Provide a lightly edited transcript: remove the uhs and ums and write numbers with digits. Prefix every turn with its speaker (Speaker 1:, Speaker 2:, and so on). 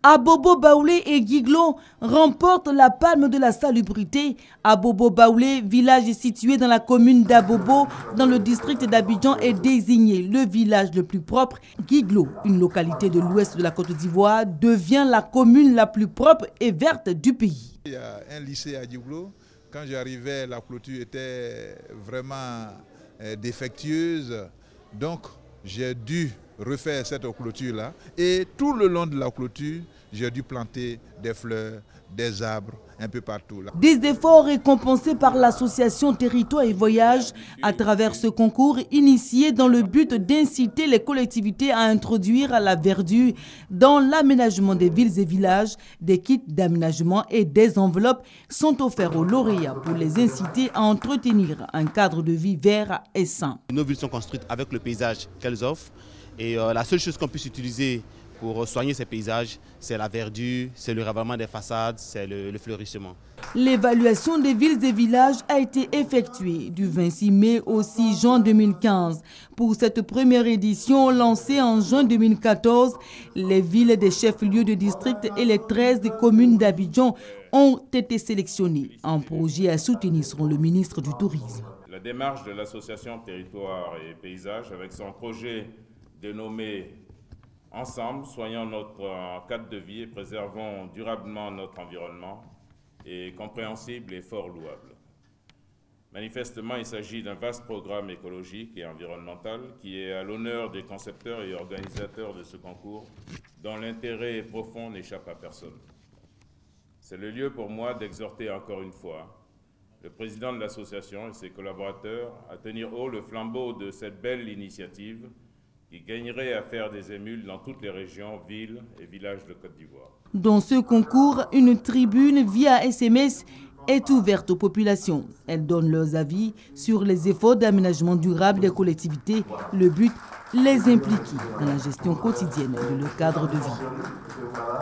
Speaker 1: Abobo Baoulé et Guiglo remportent la palme de la salubrité. Abobo Baoulé, village situé dans la commune d'Abobo, dans le district d'Abidjan, est désigné le village le plus propre. Guiglo, une localité de l'ouest de la Côte d'Ivoire, devient la commune la plus propre et verte du pays.
Speaker 2: Il y a un lycée à Guiglo. Quand j'arrivais, la clôture était vraiment défectueuse. Donc, j'ai dû refaire cette clôture-là. Et tout le long de la clôture, j'ai dû planter des fleurs, des arbres, un peu partout. Là.
Speaker 1: Des efforts récompensés par l'association Territoire et Voyage à travers ce concours initié dans le but d'inciter les collectivités à introduire la verdure dans l'aménagement des villes et villages. Des kits d'aménagement et des enveloppes sont offerts aux lauréats pour les inciter à entretenir un cadre de vie vert et sain.
Speaker 3: Nos villes sont construites avec le paysage qu'elles offrent et la seule chose qu'on puisse utiliser pour soigner ces paysages, c'est la verdure, c'est le ravalement des façades, c'est le fleurissement.
Speaker 1: L'évaluation des villes et villages a été effectuée du 26 mai au 6 juin 2015. Pour cette première édition lancée en juin 2014, les villes des chefs-lieux de district et les 13 communes d'Abidjan ont été sélectionnées. Un projet à soutenir selon le ministre du Tourisme.
Speaker 4: La démarche de l'association Territoire et Paysage avec son projet dénommé Ensemble, soignons notre cadre de vie et préservons durablement notre environnement est compréhensible et fort louable. Manifestement, il s'agit d'un vaste programme écologique et environnemental qui est à l'honneur des concepteurs et organisateurs de ce concours, dont l'intérêt profond n'échappe à personne. C'est le lieu pour moi d'exhorter encore une fois le président de l'association et ses collaborateurs à tenir haut le flambeau de cette belle initiative qui gagnerait à faire des émules dans toutes les régions, villes et villages de Côte d'Ivoire.
Speaker 1: Dans ce concours, une tribune via SMS est ouverte aux populations. Elles donnent leurs avis sur les efforts d'aménagement durable des collectivités. Le but, les impliquer dans la gestion quotidienne de leur cadre de vie.